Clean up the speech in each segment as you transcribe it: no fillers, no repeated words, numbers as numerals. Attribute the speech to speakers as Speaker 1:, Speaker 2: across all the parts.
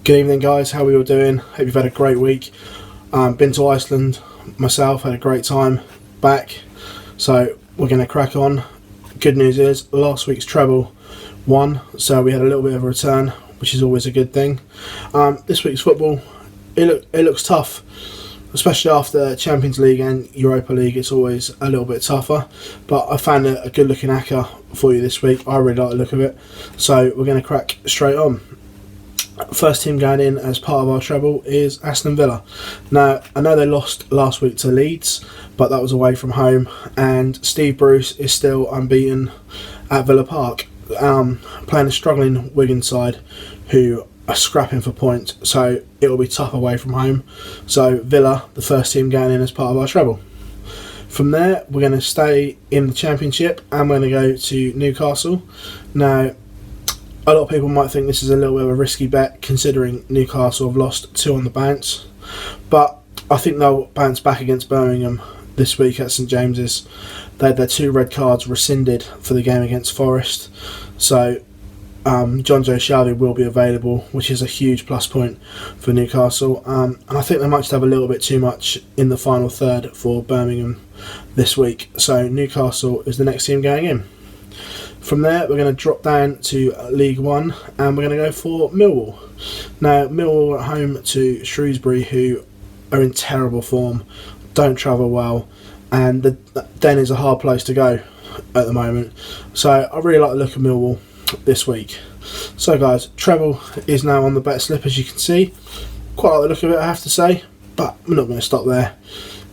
Speaker 1: Good evening, guys. How are we all doing? Hope you've had a great week. Been to Iceland myself, had a great time back. So we're going to crack on. Good news is last week's treble won, so we had a little bit of a return, which is always a good thing. This week's football, it looks tough, especially after Champions League and Europa League. It's always a little bit tougher, but I found a good looking Acca for you this week. I really like the look of it, so we're going to crack straight on. First team going in as part of our treble is Aston Villa. Now, I know they lost last week to Leeds, but that was away from home, and Steve Bruce is still unbeaten at Villa Park, playing a struggling Wigan side who are scrapping for points, so it will be tough away from home. So Villa, the first team going in as part of our treble. From there, we're going to stay in the Championship and we're going to go to Newcastle. Now, a lot of people might think this is a little bit of a risky bet considering Newcastle have lost 2 on the bounce, but I think they'll bounce back against Birmingham this week at St James's. They had their 2 red cards rescinded for the game against Forest, so John Joe Shelby will be available, which is a huge plus point for Newcastle, and I think they might just have a little bit too much in the final third for Birmingham this week. So Newcastle is the next team going in. From there, we're going to drop down to League One and we're going to go for Millwall. Now, Millwall are at home to Shrewsbury, who are in terrible form, don't travel well, and the Den is a hard place to go at the moment. So I really like the look of Millwall this week. So guys, treble is now on the bet slip, as you can see. Quite like the look of it, I have to say, but we're not going to stop there.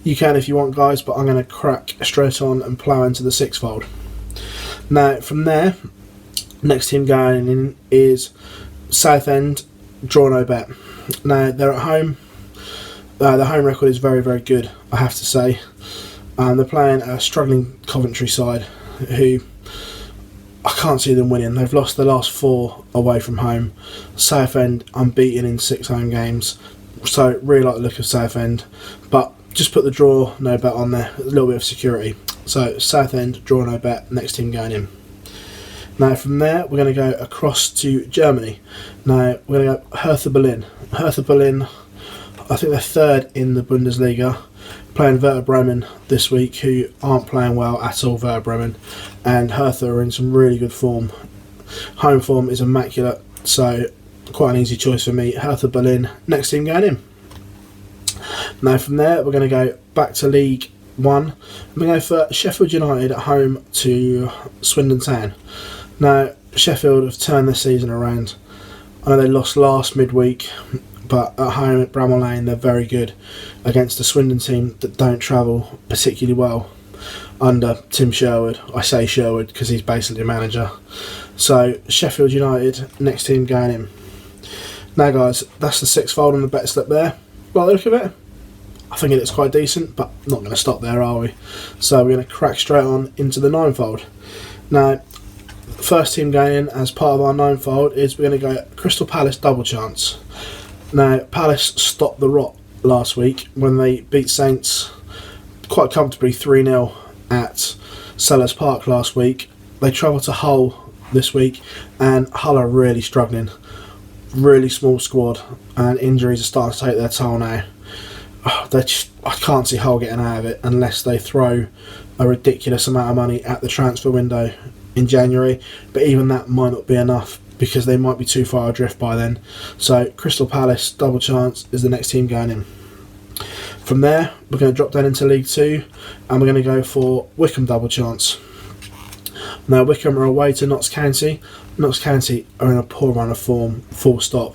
Speaker 1: You can if you want, guys, but I'm going to crack straight on and plough into the sixfold. Now, from there, next team going in is Southend, draw no bet. Now, they're at home. The home record is very, very good, I have to say. They're playing a struggling Coventry side who I can't see them winning. They've lost the last 4 away from home. Southend unbeaten in 6 home games. So, really like the look of Southend. But just put the draw no bet on there, a little bit of security. So Southend, draw no bet, next team going in. Now from there, we're going to go across to Germany. Now we're going to go Hertha Berlin. Hertha Berlin, I think they're 3rd in the Bundesliga, playing Werder Bremen this week, who aren't playing well at all, Werder Bremen. And Hertha are in some really good form. Home form is immaculate, so quite an easy choice for me. Hertha Berlin, next team going in. Now from there, we're going to go back to League One. I'm going to go for Sheffield United at home to Swindon Town. Now, Sheffield have turned this season around. I know they lost last midweek, but at home at Bramall Lane they're very good against a Swindon team that don't travel particularly well under Tim Sherwood. I say Sherwood because he's basically a manager. So Sheffield United, next team going in. Now guys, that's the sixfold on the bet slip there. Well, look at it. I think it's quite decent, but not going to stop there, are we? So we're going to crack straight on into the ninefold. Now, first team going in as part of our ninefold is we're going to go Crystal Palace double chance. Now, Palace stopped the rot last week when they beat Saints quite comfortably 3-0 at Sellers Park last week. They travel to Hull this week, and Hull are really struggling. Really small squad, and injuries are starting to take their toll now. I can't see Hull getting out of it unless they throw a ridiculous amount of money at the transfer window in January, but even that might not be enough because they might be too far adrift by then. So Crystal Palace double chance is the next team going in. From there, we're going to drop down into League 2 and we're going to go for Wycombe double chance. Now, Wycombe are away to Notts County. Notts County are in a poor run of form, full stop,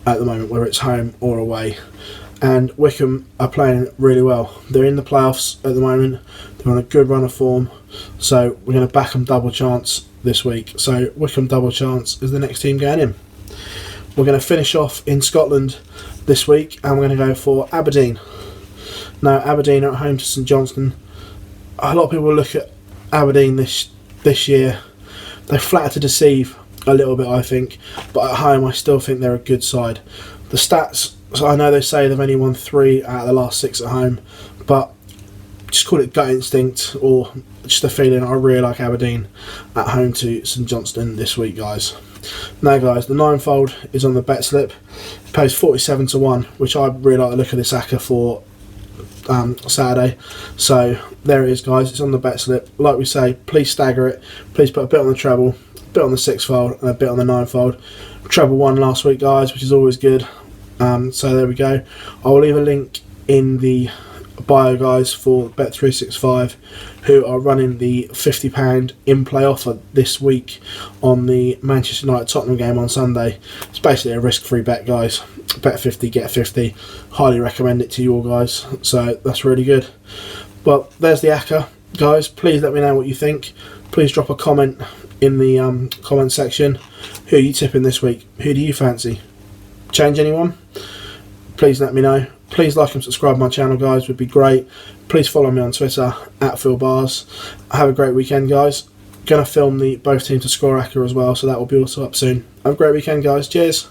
Speaker 1: at the moment, whether it's home or away. And Wycombe are playing really well. They're in the playoffs at the moment. They're on a good run of form. So we're going to back them double chance this week. So Wycombe double chance is the next team going in. We're going to finish off in Scotland this week and we're going to go for Aberdeen. Now, Aberdeen are at home to St Johnstone. A lot of people look at Aberdeen this year. They're flattered to deceive a little bit, I think. But at home, I still think they're a good side. The stats, so I know they say they've only won 3 out of the last 6 at home, but just call it gut instinct or just a feeling. I really like Aberdeen at home to St Johnstone this week, guys. Now, guys, the ninefold is on the bet slip. It pays 47 to 1, which I really like the look of this Acca for Saturday. So there it is, guys. It's on the bet slip. Like we say, please stagger it. Please put a bit on the treble, a bit on the sixfold, and a bit on the ninefold. Treble won last week, guys, which is always good. So there we go. I will leave a link in the bio, guys, for Bet365, who are running the £50 in-play offer this week on the Manchester United Tottenham game on Sunday. It's basically a risk-free bet, guys. Bet 50, get 50. Highly recommend it to you all, guys. So that's really good. Well, there's the Acca, guys. Please let me know what you think. Please drop a comment in the comment section. Who are you tipping this week? Who do you fancy? Change anyone? Please let me know. Please like and subscribe to my channel, guys, would be great. Please follow me on Twitter at PhilBars. Have a great weekend, guys. Gonna film the both teams to score Acca as well, so that will be also up soon. Have a great weekend, guys. Cheers.